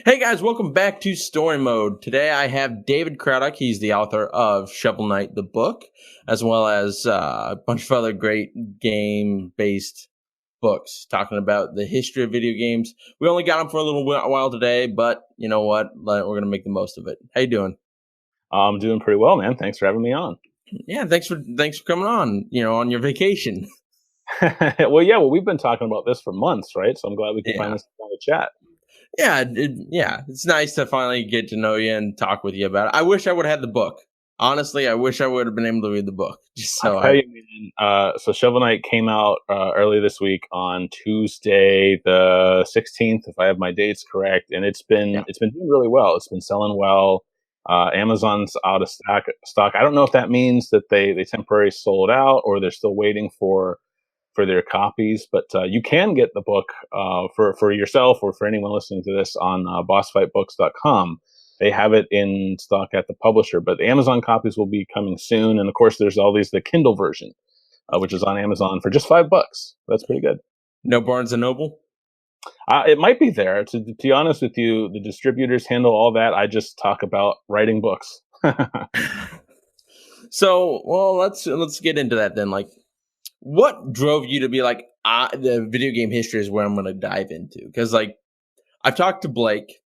Hey guys, welcome back to Story Mode. Today I have David Craddock. He's the author of Shovel Knight, the book, as well as a bunch of other great game-based books talking about the history of video games. We only got him for a little while today, but you know what? We're going to make the most of it. How you doing? I'm doing pretty well, man. Thanks for having me on. Yeah, thanks for coming on. On your vacation. Well, we've been talking about this for months, right? So I'm glad we could Yeah. finally sit down to chat. Yeah, it's nice to finally get to know you and talk with you about it. I wish I would have had the book. Honestly, I wish I would have been able to read the book. Just I so tell I you, man. So Shovel Knight came out early this week on Tuesday, the 16th, if I have my dates correct, and it's been Yeah. it's been doing really well. It's been selling well. Amazon's out of stock. I don't know if that means that they temporarily sold out or they're still waiting for their copies. But you can get the book for yourself or for anyone listening to this on bossfightbooks.com. They have it in stock at the publisher, but the Amazon copies will be coming soon. And of course, there's the Kindle version, which is on Amazon for just $5. That's pretty good. No Barnes and Noble. It might be there. To be honest with you, the distributors handle all that. I just talk about writing books. So, well, let's get into that then. Like, what drove you to be like, the video game history is where I'm going to dive into? Because like, I've talked to Blake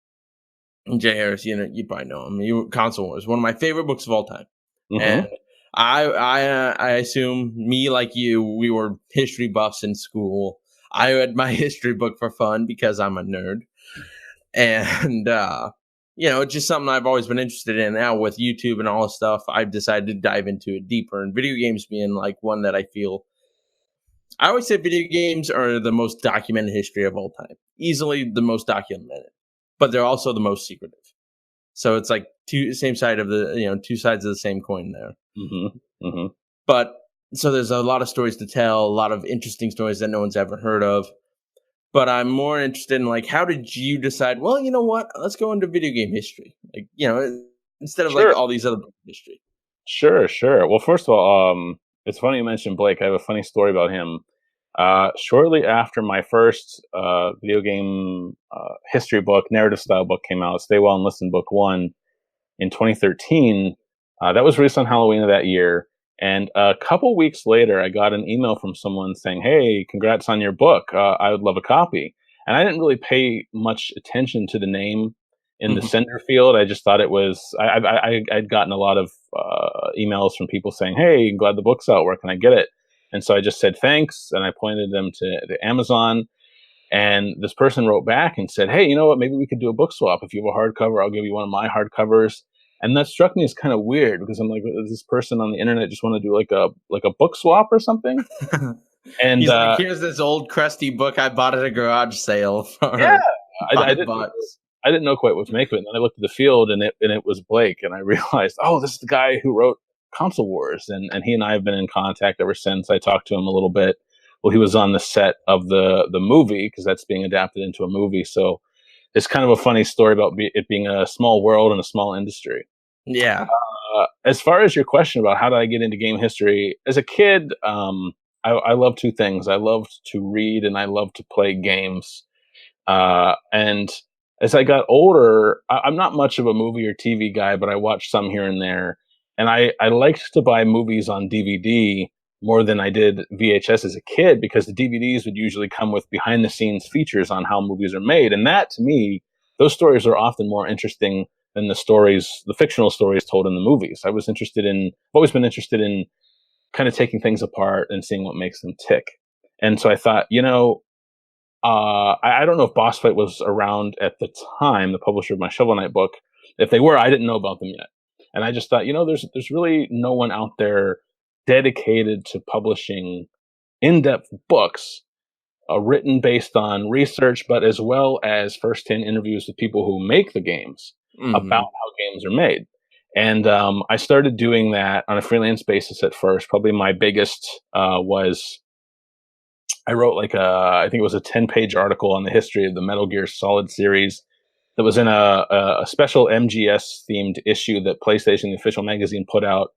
and Jay Harris. You probably know him. Console Wars, one of my favorite books of all time, Hmm. and I assume me like you, we were history buffs in school. I read my history book for fun because I'm a nerd, and it's just something I've always been interested in. Now with YouTube and all this stuff, I've decided to dive into it deeper, and video games being like one that I feel. I always say video games are the most documented history of all time, easily the most documented, but they're also the most secretive. So it's like two sides of the same coin there. Hmm. Hmm. But so there's a lot of stories to tell, a lot of interesting stories that no one's ever heard of. But I'm more interested in like, how did you decide? Well, you know what? Let's go into video game history. Like, instead of like Sure. all these other history. Sure, sure. Well, first of all, it's funny you mentioned Blake. I have a funny story about him. Shortly after my first video game history book, narrative style book came out, Stay Well and Listen Book One in 2013, that was released on Halloween of that year. And a couple weeks later, I got an email from someone saying, "Hey, congrats on your book. I would love a copy." And I didn't really pay much attention to the name in the Mhm. sender field. I just thought it was. I'd gotten a lot of emails from people saying, "Hey, glad the book's out. Where can I get it?" And so I just said thanks, and I pointed them to Amazon. And this person wrote back and said, "Hey, you know what? Maybe we could do a book swap. If you have a hardcover, I'll give you one of my hardcovers." And that struck me as kind of weird because I'm like, does this person on the internet just want to do like a book swap or something? And He's like, here's this old crusty book I bought at a garage sale yeah, for I five didn't bucks. I didn't know quite what to make of it. And then I looked at the field and it was Blake, and I realized, oh, this is the guy who wrote Console Wars, and he and I have been in contact ever since. I talked to him a little bit. Well, he was on the set of the movie because that's being adapted into a movie. So it's kind of a funny story about it being a small world and a small industry. Yeah. As far as your question about how did I get into game history, as a kid, I love two things. I loved to read and I loved to play games. And as I got older, I'm not much of a movie or TV guy, but I watched some here and there. And I liked to buy movies on DVD more than I did VHS as a kid because the DVDs would usually come with behind the scenes features on how movies are made. And that to me, those stories are often more interesting than the fictional stories told in the movies. I've always been interested in kind of taking things apart and seeing what makes them tick. And so I thought, I don't know if Boss Fight was around at the time, the publisher of my Shovel Knight book. If they were, I didn't know about them yet. And I just thought, there's really no one out there dedicated to publishing in-depth books written based on research, but as well as first-hand interviews with people who make the games about Hmm. how games are made. And I started doing that on a freelance basis at first. Probably my biggest was I wrote I think it was a 10-page article on the history of the Metal Gear Solid series that was in a special MGS themed issue that PlayStation, the official magazine, put out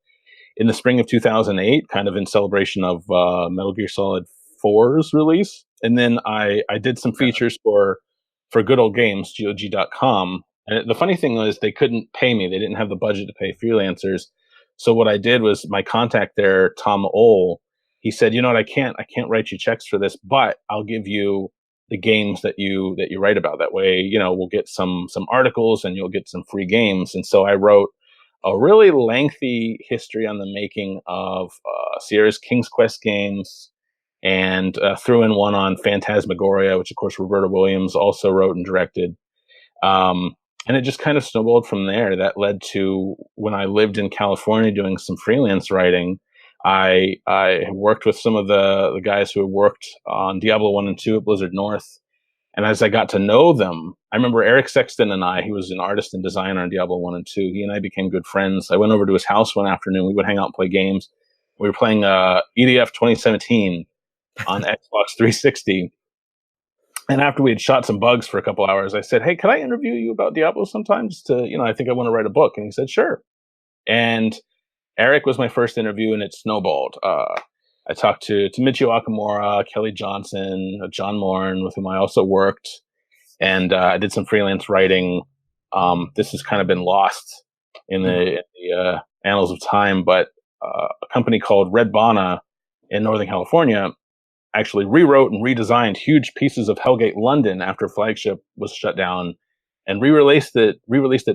in the spring of 2008, kind of in celebration of Metal Gear Solid 4's release. And then I did some features for for Good Old Games, GOG.com. And the funny thing was they couldn't pay me. They didn't have the budget to pay freelancers. So what I did was my contact there, Tom Ohl, he said, you know what, I can't write you checks for this, but I'll give you the games that you write about. That way, we'll get some articles and you'll get some free games. And so I wrote a really lengthy history on the making of Sierra's King's Quest games, and threw in one on Phantasmagoria, which of course Roberta Williams also wrote and directed. Um, and it just kind of snowballed from there. That led to when I lived in California doing some freelance writing. I worked with some of the guys who had worked on Diablo 1 and 2 at Blizzard North. And as I got to know them, I remember Eric Sexton and I, he was an artist and designer on Diablo 1 and 2. He and I became good friends. I went over to his house one afternoon. We would hang out and play games. We were playing EDF 2017 on Xbox 360. And after we had shot some bugs for a couple hours, I said, "Hey, could I interview you about Diablo sometime? Just to, I think I want to write a book." And he said, "Sure." And Eric was my first interview, and it snowballed. I talked to Michio Akamura, Kelly Johnson, John Morn, with whom I also worked, and I did some freelance writing. This has kind of been lost in the annals of time, but a company called Red Bana in Northern California actually rewrote and redesigned huge pieces of Hellgate London after Flagship was shut down, and re-released it,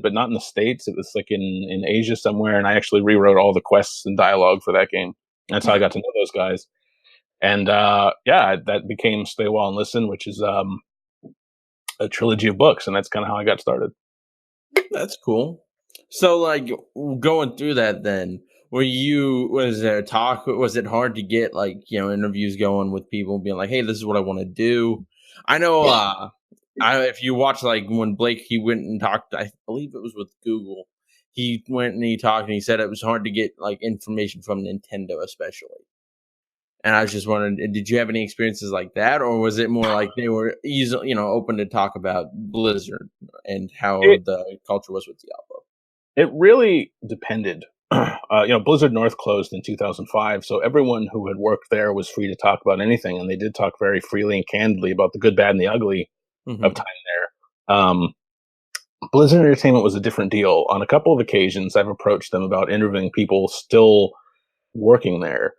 but not in the States. It was like in Asia somewhere, and I actually rewrote all the quests and dialogue for that game. That's how I got to know those guys. And that became Stay While and Listen, which is a trilogy of books, and that's kind of how I got started. That's cool. So, like, going through that, then was there talk? Was it hard to get interviews going with people being like, "Hey, this is what I want to do"? I know. If you watch when Blake he went and talked, I believe it was with Google. He went and he talked and he said it was hard to get information from Nintendo, especially. And I was just wondering, did you have any experiences like that, or was it more like they were easily, open to talk about Blizzard and how the culture was with Diablo? It really depended. Blizzard North closed in 2005, so everyone who had worked there was free to talk about anything, and they did talk very freely and candidly about the good, bad, and the ugly of time there. Blizzard Entertainment was a different deal. On a couple of occasions, I've approached them about interviewing people still working there.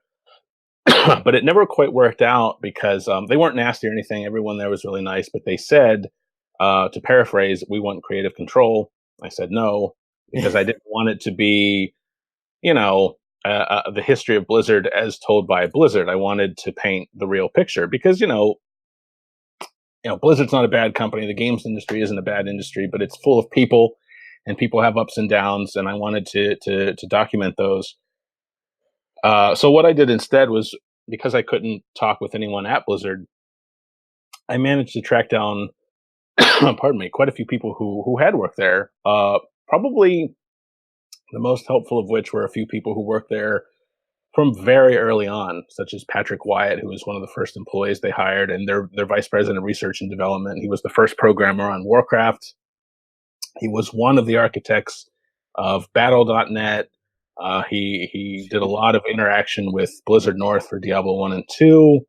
But it never quite worked out because they weren't nasty or anything. Everyone there was really nice, but they said, to paraphrase, "We want creative control." I said no, because I didn't want it to be, the history of Blizzard as told by Blizzard. I wanted to paint the real picture because, Blizzard's not a bad company. The games industry isn't a bad industry, but it's full of people, and people have ups and downs, and I wanted to document those. So what I did instead was, because I couldn't talk with anyone at Blizzard, I managed to track down, pardon me, quite a few people who had worked there. Probably the most helpful of which were a few people who worked there from very early on, such as Patrick Wyatt, who was one of the first employees they hired, and their vice president of research and development. He was the first programmer on Warcraft. He was one of the architects of Battle.net. He did a lot of interaction with Blizzard North for Diablo 1 and 2.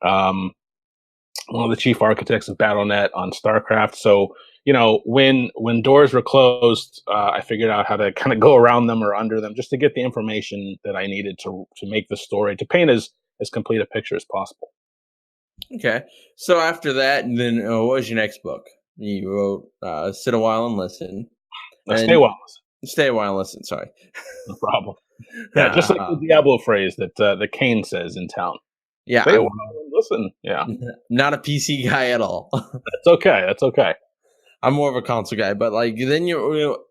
One of the chief architects of Battle.net on StarCraft. So, when doors were closed, I figured out how to kind of go around them or under them just to get the information that I needed to make the story, to paint as complete a picture as possible. Okay. So after that, then what was your next book? You wrote Sit a While and Listen. Stay a While and Listen. Stay a While and Listen, sorry. No problem. Yeah, just like the Diablo phrase that Kane says in town. Yeah. Stay a while and listen. Yeah. Not a PC guy at all. That's okay. That's okay. I'm more of a console guy, but then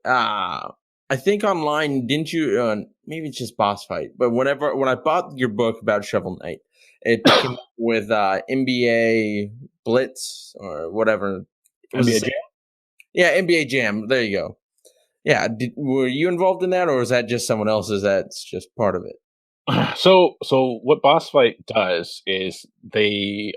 I think online, didn't you, maybe it's just Boss Fight, but when I bought your book about Shovel Knight, it came up with NBA Blitz or whatever. NBA Jam? Yeah, NBA Jam. There you go. Yeah. Were you involved in that, or was that just someone else's that's just part of it? So what Boss Fight does is they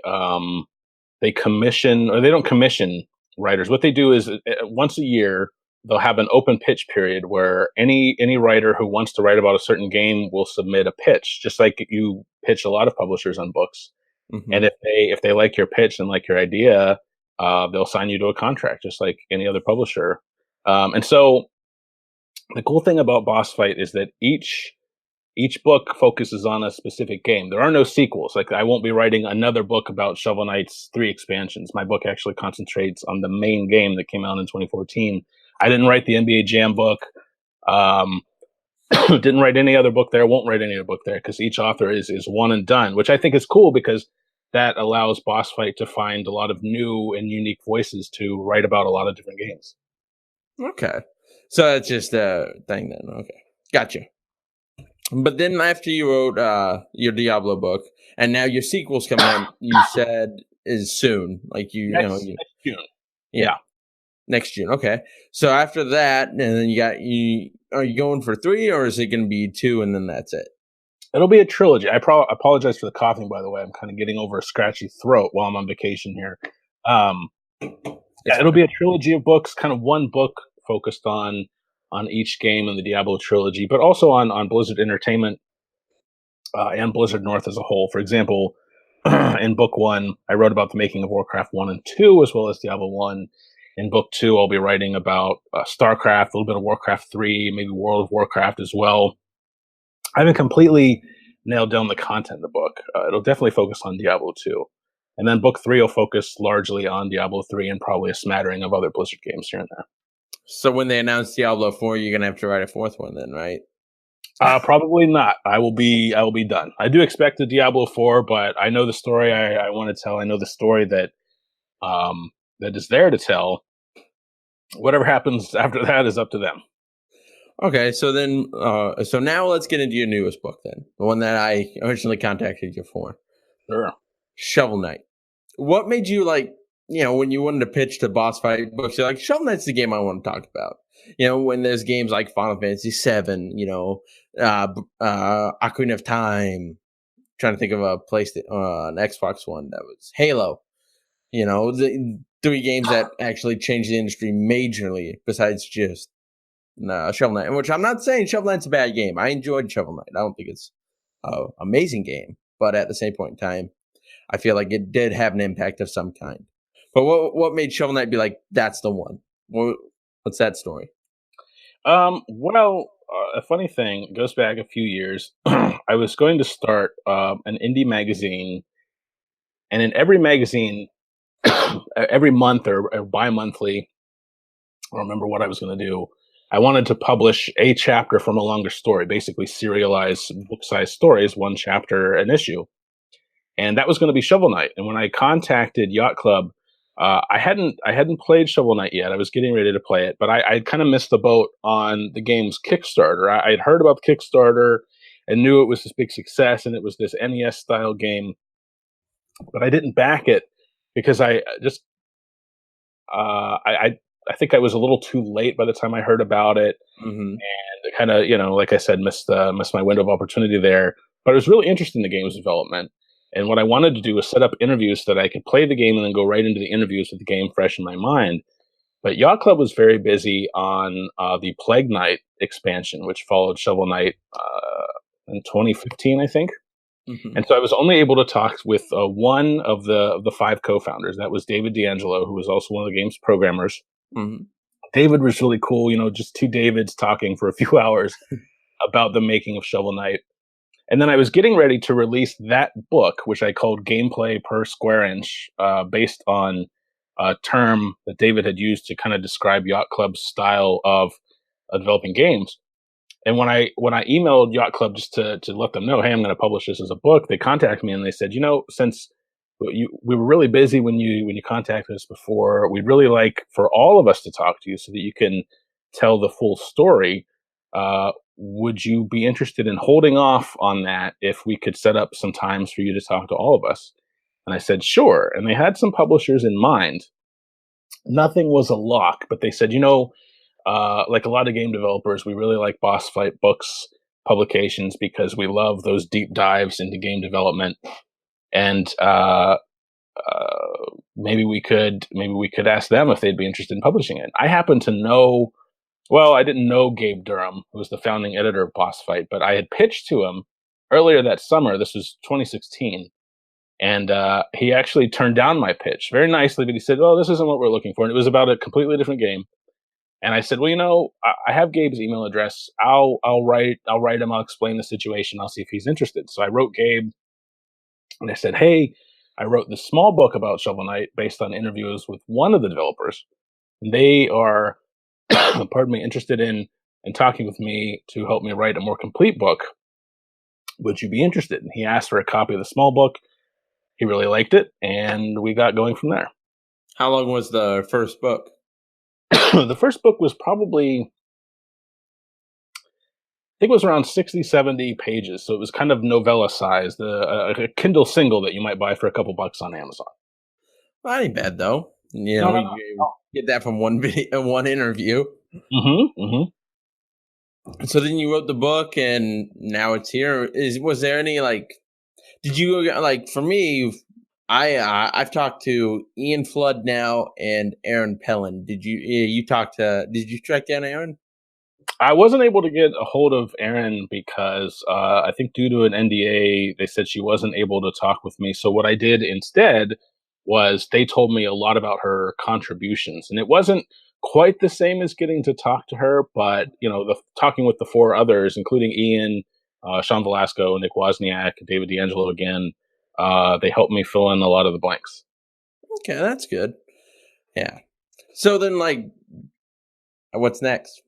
commission, or they don't commission writers. What they do is once a year they'll have an open pitch period where any writer who wants to write about a certain game will submit a pitch, just like you pitch a lot of publishers on books. Mm-hmm. And if they like your pitch and like your idea, they'll sign you to a contract just like any other publisher. And so the cool thing about Boss Fight is that each book focuses on a specific game. There are no sequels. Like, I won't be writing another book about Shovel Knight's 3 expansions. My book actually concentrates on the main game that came out in 2014. I didn't write the NBA Jam book. Didn't write any other book there. Won't write any other book there because each author is one and done, which I think is cool because that allows Boss Fight to find a lot of new and unique voices to write about a lot of different games. Okay. So that's just a thing then. Okay. Gotcha. But then after you wrote your Diablo book, and now your sequel's coming out, you said is soon. Like Next June. Yeah. Next June. Okay. So after that, and then are you going for 3 or is it going to be 2 and then that's it? It'll be a trilogy. I apologize for the coughing, by the way. I'm kind of getting over a scratchy throat while I'm on vacation here. It'll be a trilogy of books, kind of one book focused on each game in the Diablo trilogy, but also on Blizzard Entertainment and Blizzard North as a whole. For example, in book 1, I wrote about the making of Warcraft 1 and 2, as well as Diablo 1. In book 2, I'll be writing about StarCraft, a little bit of Warcraft 3, maybe World of Warcraft as well. I haven't completely nailed down the content of the book. It'll definitely focus on Diablo 2. And then book 3 will focus largely on Diablo 3 and probably a smattering of other Blizzard games here and there. So when they announce Diablo 4, you're going to have to write a 4th one then, right? Probably not. I will be done. I do expect a Diablo 4, but I know the story I want to tell. I know the story that that is there to tell. Whatever happens after that is up to them. Okay, so then, so now let's get into your newest book then, the one that I originally contacted you for. Sure. Shovel Knight. What made you when you wanted to pitch to Boss Fight books, you're like, Shovel Knight's the game I want to talk about. When there's games like Final Fantasy VII, Ocarina of Time. Trying to think of a an Xbox one that was Halo. The 3 games that actually changed the industry majorly, besides just Shovel Knight. Which I'm not saying Shovel Knight's a bad game. I enjoyed Shovel Knight. I don't think it's an amazing game, but at the same point in time, I feel like it did have an impact of some kind. But what made Shovel Knight be like, that's the one? What's that story? A funny thing goes back a few years. I was going to start an indie magazine, and in every magazine, every month or bi-monthly, I don't remember what I was going to do. I wanted to publish a chapter from a longer story, basically serialize book-sized stories, one chapter an issue. And that was going to be Shovel Knight. And when I contacted Yacht Club, I hadn't played Shovel Knight yet. I was getting ready to play it, but I kind of missed the boat on the game's Kickstarter. I'd heard about the Kickstarter and knew it was this big success, and it was this NES style game, but I didn't back it because I think I was a little too late by the time I heard about it, and kind of, like I said, missed my window of opportunity there. But I was really interested in the game's development. And what I wanted to do was set up interviews so that I could play the game and then go right into the interviews with the game fresh in my mind. But Yacht Club was very busy on the Plague Knight expansion, which followed Shovel Knight in 2015, I think. Mm-hmm. And so I was only able to talk with one of the 5 co-founders. That was David D'Angelo, who was also one of the game's programmers. Mm-hmm. David was really cool, just 2 Davids talking for a few hours about the making of Shovel Knight. And then I was getting ready to release that book, which I called Gameplay Per Square Inch, based on a term that David had used to kind of describe Yacht Club's style of developing games. And when I emailed Yacht Club just to let them know, hey, I'm going to publish this as a book, they contacted me and they said, since we were really busy when you contacted us before, we'd really like for all of us to talk to you so that you can tell the full story. Would you be interested in holding off on that if we could set up some times for you to talk to all of us? And I said, sure. And they had some publishers in mind. Nothing was a lock, but they said, like a lot of game developers, we really like Boss Fight Books publications because we love those deep dives into game development. And maybe we could ask them if they'd be interested in publishing it. I happen to know. Well, I didn't know Gabe Durham, who was the founding editor of Boss Fight, but I had pitched to him earlier that summer. This was 2016. And he actually turned down my pitch very nicely, but he said, "Oh, this isn't what we're looking for." And it was about a completely different game. And I said, "Well, I have Gabe's email address. I'll write him. I'll explain the situation. I'll see if he's interested." So I wrote Gabe, and I said, "Hey, I wrote this small book about Shovel Knight based on interviews with one of the developers. And they are, pardon me, interested in talking with me to help me write a more complete book. Would you be interested?" And he asked for a copy of the small book. He really liked it, and we got going from there. How long was the first book? The first book was probably, I think it was around 60, 70 pages. So it was kind of novella sized, a Kindle single that you might buy for a couple bucks on Amazon. Not ain't bad though. No, no, You get that from one video, one interview. no. Hmm. So then you wrote the book, and now it's here. Was there any like? Did you like? For me, I've talked to Ian Flood now and Aaron Pellin. You talk to? Did you track down Aaron? I wasn't able to get a hold of Erin because I think due to an NDA, they said she wasn't able to talk with me. So what I did instead was they told me a lot about her contributions, and it wasn't quite the same as getting to talk to her, but talking with the four others, including Ian, Sean Velasco, Nick Wozniak, David D'Angelo again, they helped me fill in a lot of the blanks. Okay, that's good. Yeah. So then, like, what's next?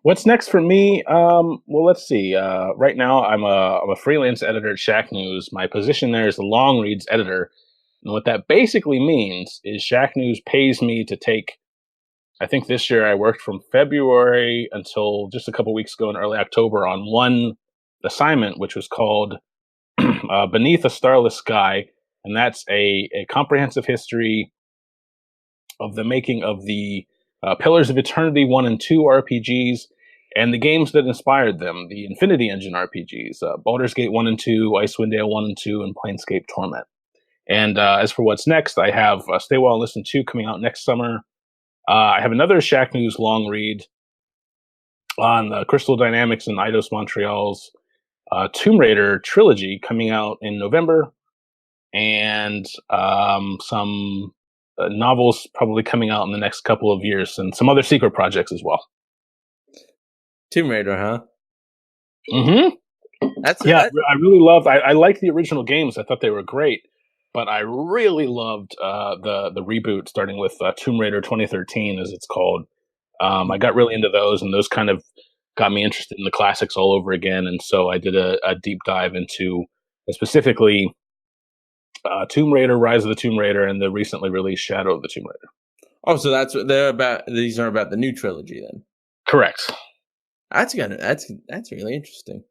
What's next for me? Well, let's see. Right now, I'm a freelance editor at Shack News. My position there is the long reads editor, and what that basically means is Shack News pays me to take. I think this year I worked from February until just a couple weeks ago in early October on one assignment, which was called "Beneath a Starless Sky," and that's a comprehensive history of the making of the Pillars of Eternity 1 and 2 RPGs and the games that inspired them, the Infinity Engine RPGs, Baldur's Gate 1 and 2, Icewind Dale 1 and 2, and Planescape Torment. And as for what's next, I have Stay Well and Listen 2 coming out next summer. I have another Shack News long read on Crystal Dynamics and Eidos Montreal's Tomb Raider trilogy coming out in November, and some novels probably coming out in the next couple of years, and some other secret projects as well. Tomb Raider, huh? Mm-hmm. I really loved. I liked the original games. I thought they were great, but I really loved the reboot, starting with Tomb Raider 2013, as it's called. I got really into those, and those kind of got me interested in the classics all over again. And so I did a deep dive into specifically Tomb Raider, Rise of the Tomb Raider, and the recently released Shadow of the Tomb Raider. Oh, so that's what they're about. These are about the new trilogy, then. Correct. That's really interesting.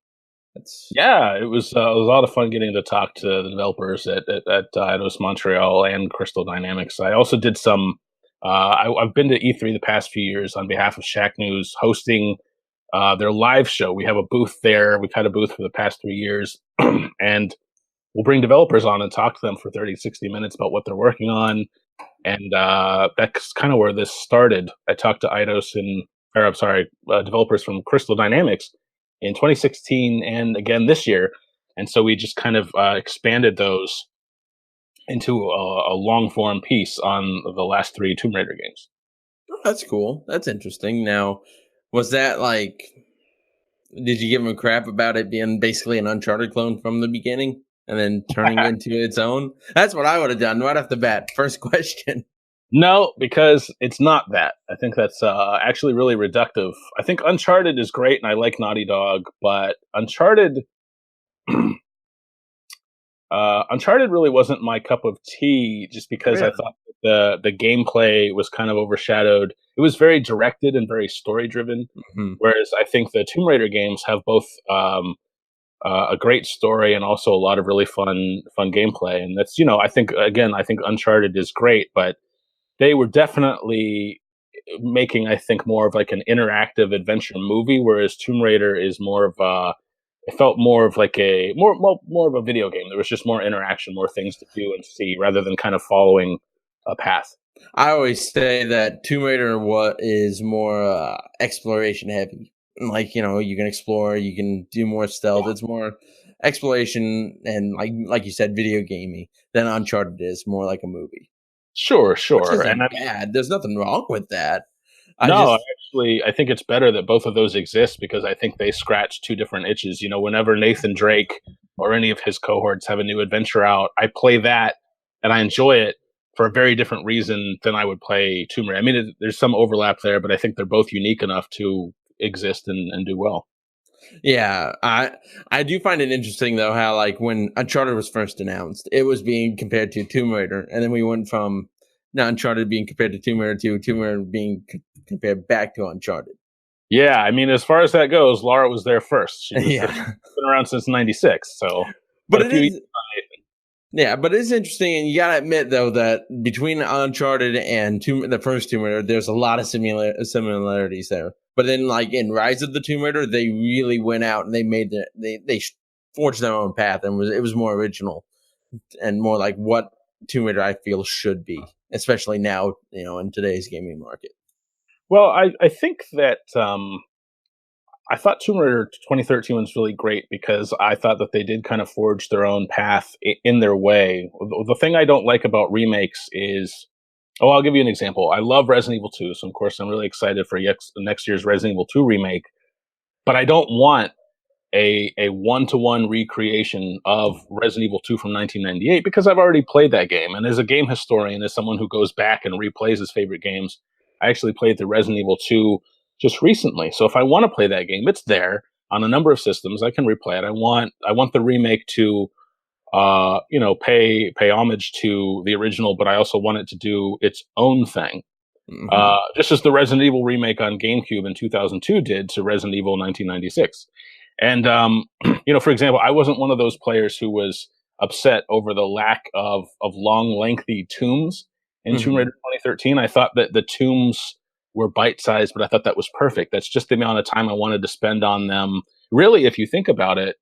Yeah, it was a lot of fun getting to talk to the developers at Eidos Montreal and Crystal Dynamics. I also did some. I've been to E3 the past few years on behalf of Shack News, hosting their live show. We have a booth there. We've had a booth for the past 3 years, and we'll bring developers on and talk to them for 30, 60 minutes about what they're working on. And that's kind of where this started. I talked to developers from Crystal Dynamics in 2016 and again this year. And so we just kind of expanded those into a long form piece on the last 3 Tomb Raider games. Oh, that's cool. That's interesting. Now, was that like, did you give him crap about it being basically an Uncharted clone from the beginning and then turning into its own? That's what I would have done right off the bat. First question. No, because it's not that. I think that's actually really reductive. I think Uncharted is great, and I like Naughty Dog, but Uncharted really wasn't my cup of tea, just because I thought the gameplay was kind of overshadowed. It was very directed and very story driven, whereas I think the Tomb Raider games have both a great story and also a lot of really fun gameplay. And that's I think Uncharted is great, but they were definitely making, I think, more of like an interactive adventure movie, whereas Tomb Raider is more of it felt more of like a more of a video game. There was just more interaction, more things to do and see, rather than kind of following a path. I always say that Tomb Raider is more exploration heavy. Like, you can explore, you can do more stealth. It's more exploration and like you said, video gaming than Uncharted is more like a movie, Sure, which sure. And isn't bad. There's nothing wrong with that. I no, just I think it's better that both of those exist because I think they scratch two different itches. Whenever Nathan Drake or any of his cohorts have a new adventure out, I play that and I enjoy it for a very different reason than I would play Tomb Raider. I mean, there's some overlap there, but I think they're both unique enough to exist and do well. yeah, I do find it interesting though how like when Uncharted was first announced, it was being compared to Tomb Raider, and then we went from not Uncharted being compared to Tomb Raider being compared back to Uncharted. Yeah, I mean, as far as that goes, Laura was there first. She was Yeah, been around since '96, so but but a it few years is on Nathan. yeah, but it's interesting, and you gotta admit though that between Uncharted and the first Tomb Raider, there's a lot of similarities there. But then, like in Rise of the Tomb Raider, they really went out and they made they forged their own path, and it was more original and more like what Tomb Raider I feel should be, especially now in today's gaming market. Well, I think that I thought Tomb Raider 2013 was really great because I thought that they did kind of forge their own path in their way. The thing I don't like about remakes is, oh, I'll give you an example. I love Resident Evil 2, so of course I'm really excited for next year's Resident Evil 2 remake, but I don't want a one-to-one recreation of Resident Evil 2 from 1998 because I've already played that game. And as a game historian, as someone who goes back and replays his favorite games, I actually played the Resident Evil 2 just recently. So if I want to play that game, it's there on a number of systems. I can replay it. I want the remake to pay homage to the original, but I also want it to do its own thing. Hmm. Just as the Resident Evil remake on GameCube in 2002 did to Resident Evil 1996. And for example, I wasn't one of those players who was upset over the lack of long, lengthy tombs in Tomb Hmm. Raider 2013. I thought that the tombs were bite sized, but I thought that was perfect. That's just the amount of time I wanted to spend on them. Really, if you think about it,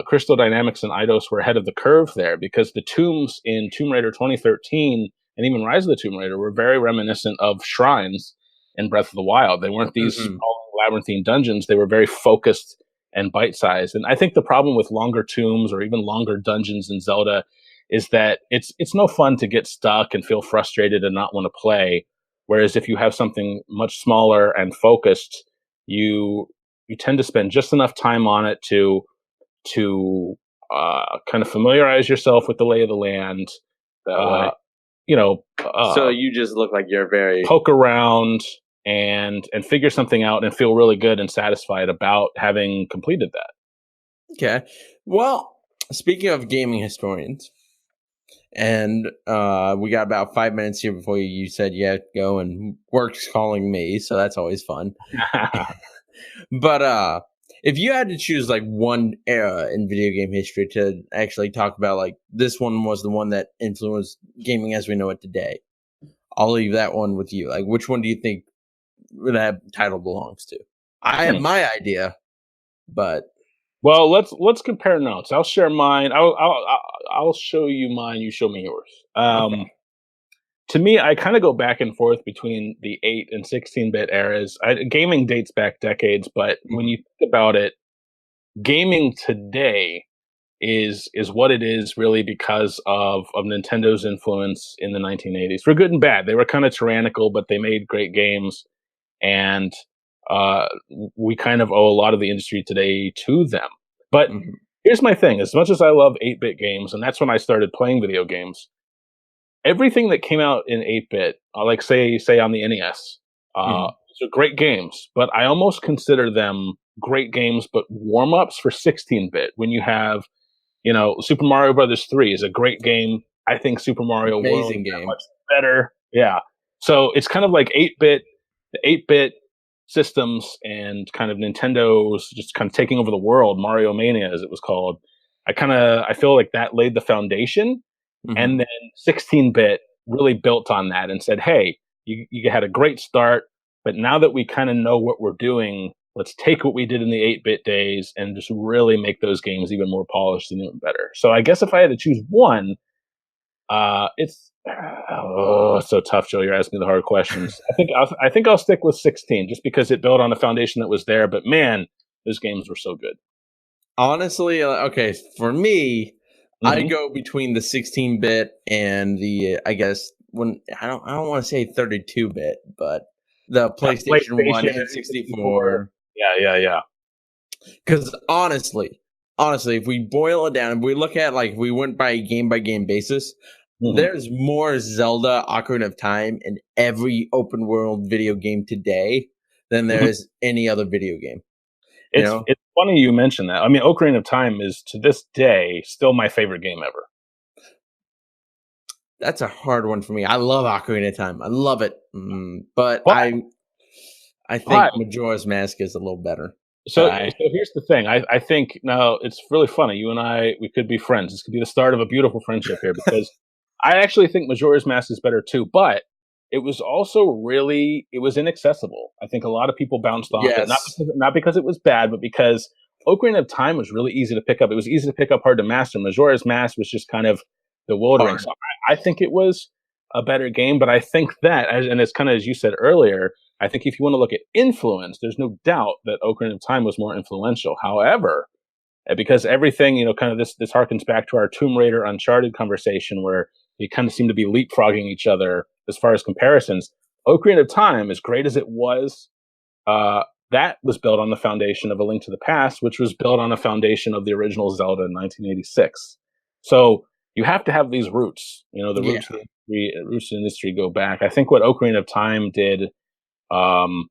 Crystal Dynamics and Eidos were ahead of the curve there because the tombs in Tomb Raider 2013 and even Rise of the Tomb Raider were very reminiscent of shrines in Breath of the Wild. They weren't these Hmm. labyrinthine dungeons. They were very focused and bite sized. And I think the problem with longer tombs or even longer dungeons in Zelda is that it's no fun to get stuck and feel frustrated and not want to play. Whereas if you have something much smaller and focused, you you tend to spend just enough time on it to kind of familiarize yourself with the lay of the land. That Uh, way. you know, So you just look like you're very poke around and figure something out and feel really good and satisfied about having completed that. okay. Well, speaking of gaming historians, and we got about 5 minutes here before you said you had to go, and work's calling me, so that's always fun. But if you had to choose like one era in video game history to actually talk about, like this one was the one that influenced gaming as we know it today, I'll leave that one with you. Like, which one do you think that title belongs to? I have Hmm. my idea, but Well, let's compare notes. I'll share mine. I'll show you mine. You show me yours. okay. To me, I kind of go back and forth between the 8 and 16-bit eras. Gaming dates back decades, but when Mhm. you think about it, gaming today is what it is really because of Nintendo's influence in the 1980s, for good and bad. They were kind of tyrannical, but they made great games, and uh, we kind of owe a lot of the industry today to them. But Mhm. here's my thing: as much as I love 8-bit games, and that's when I started playing video games, everything that came out in 8-bit, like say on the NES, Mhm. these are great games, but I almost consider them great games, but warm ups for 16-bit. When you have, Super Mario Brothers 3 is a great game. I think Super Mario World is Amazing that game. much better. Yeah. So it's kind of like 8-bit, the 8-bit systems and kind of Nintendo's just kind of taking over the world, Mario Mania as it was called. I feel like that laid the foundation, Mhm. and then 16-bit really built on that and said, hey, you had a great start, but now that we kind of know what we're doing, let's take what we did in the 8-bit days and just really make those games even more polished and even better. So I guess if I had to choose one, it's so tough, Joe. You're asking me the hard questions. I think I'll stick with 16 just because it built on a foundation that was there. But man, those games were so good. honestly, okay, for me, I Hmm. go between the 16-bit and the I guess when I don't want to say 32-bit, but the Yeah, PlayStation 1 PlayStation, and N64. 64. Yeah, yeah, yeah. Because honestly, if we boil it down, if we look at like we went by game basis, Hmm. there's more Zelda Ocarina of Time in every open world video game today than there Hmm. is any other video game. You It's know, it's funny you mention that. I mean, Ocarina of Time is to this day still my favorite game ever. that's a hard one for me. I love Ocarina of Time. I love it, but But I but think Majora's Mask is a little better. so I here's the thing. I think now it's really funny. You and I, we could be friends. This could be the start of a beautiful friendship here because I actually think Majora's Mask is better too. But it was also really it was inaccessible. I think a lot of people bounced off it yes, not because it was bad, but because Ocarina of Time was really easy to pick up. It was easy to pick up, hard to master. Majora's Mask was just kind of bewildering. hard. So I think it was a better game, but I think that, and it's kind of as you said earlier, I think if you want to look at influence, there's no doubt that Ocarina of Time was more influential. However, because everything, kind of this harkens back to our Tomb Raider Uncharted conversation where we kind of seem to be leapfrogging each other as far as comparisons. Ocarina of Time, as great as it was, uh, that was built on the foundation of A Link to the Past, which was built on a foundation of the original Zelda in 1986. So you have to have these roots. The Yeah, roots of the industry go back. I think what Ocarina of Time did, um,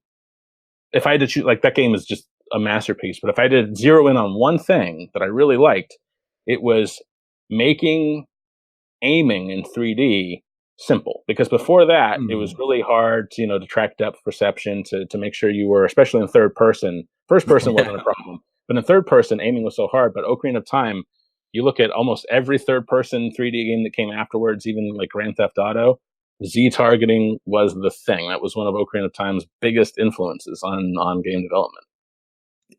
if I had to choose, like that game is just a masterpiece. But if I did zero in on one thing that I really liked, it was making aiming in 3D simple. Because before that, it was mm. really hard to track depth perception to make sure you were, especially in third person. First person wasn't a Yeah, problem, but in third person, aiming was so hard. But Ocarina of Time, you look at almost every third person 3D game that came afterwards, even like Grand Theft Auto. Z targeting was the thing. That was one of Ocarina of Time's biggest influences on game development.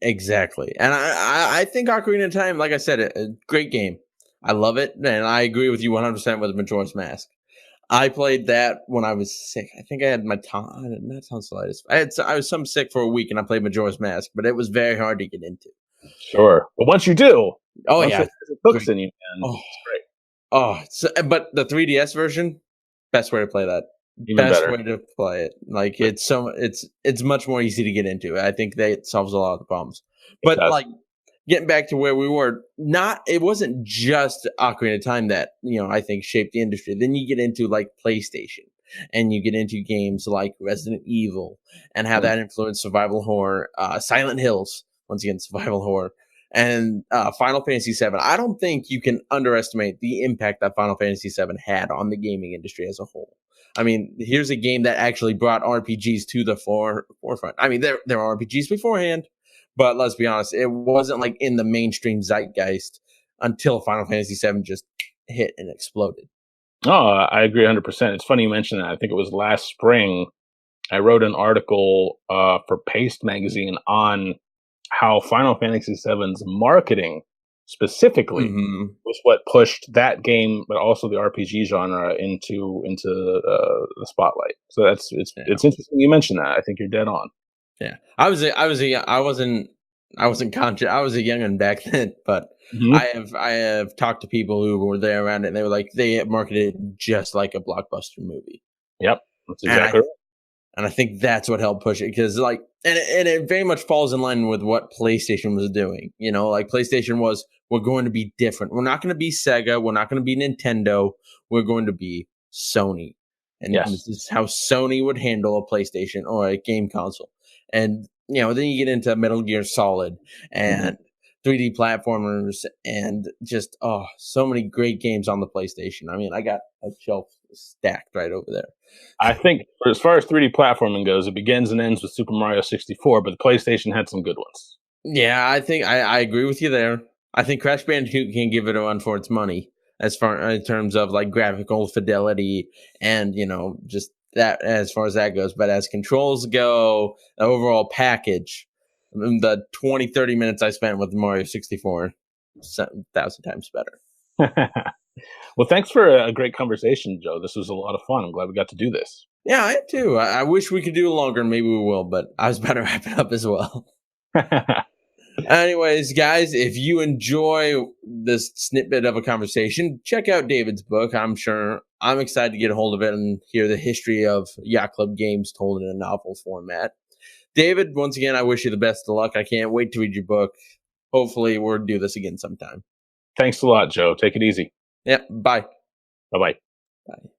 exactly. And I think Ocarina of Time, like I said, a great game. I love it, and I agree with you 100% with Majora's Mask. I played that when I was sick. I think I had my not tonsillitis. I was some sick for a week, and I played Majora's Mask, but it was very hard to get into. Sure, but once you do, Oh once yeah, it hooks great. in you, man, Oh, it's great. but the 3DS version, best way to play that. Even Best better. way to play it. Like But it's much more easy to get into. I think that solves a lot of the problems. it But does. like getting back to where we were, not it wasn't just Ocarina of Time that I think shaped the industry. Then you get into like PlayStation, and you get into games like Resident Evil, and how Mm. that influenced survival horror. Silent Hills, once again, survival horror, and Final Fantasy VII. I don't think you can underestimate the impact that Final Fantasy VII had on the gaming industry as a whole. I mean, here's a game that actually brought RPGs to the forefront. I mean, there were RPGs beforehand, but let's be honest, it wasn't like in the mainstream zeitgeist until Final Fantasy VII just hit and exploded. Oh, I agree 100%. It's funny you mentioned that. I think it was last spring. I wrote an article for Paste magazine on how Final Fantasy VII's marketing specifically Hmm. was what pushed that game, but also the RPG genre into the spotlight. So Yeah, it's interesting you mentioned that. I think you're dead on. yeah. I wasn't conscious. I was a youngin' back then, but Hmm. I have talked to people who were there around it, and they were like they marketed it just like a blockbuster movie, Yep, that's and exactly right. I think that's what helped push it because, like, and it very much falls in line with what PlayStation was doing. Like PlayStation was, we're going to be different. We're not going to be Sega. We're not going to be Nintendo. We're going to be Sony. And Yes. this is how Sony would handle a PlayStation or a game console. And, then you get into Metal Gear Solid Hmm. and 3D platformers and just, so many great games on the PlayStation. I mean, I got a shelf stacked right over there. I think as far as 3D platforming goes, it begins and ends with Super Mario 64, but the PlayStation had some good ones. Yeah, I think I agree with you there. I think Crash Bandicoot can give it a run for its money as far in terms of like graphical fidelity and just that as far as that goes. But as controls go, the overall package, the 20-30 minutes I spent with Mario 64, 1,000 times better. Well, thanks for a great conversation, Joe. This was a lot of fun. I'm glad we got to do this. Yeah, I too. I wish we could do it longer, and maybe we will. But I was about to wrap it up as well. Anyways, guys, if you enjoy this snippet of a conversation, check out David's book. I'm excited to get a hold of it and hear the history of Yacht Club games told in a novel format. David, once again, I wish you the best of luck. I can't wait to read your book. Hopefully, we'll do this again sometime. Thanks a lot, Joe. Take it easy. Yeah, bye. Bye bye. Bye.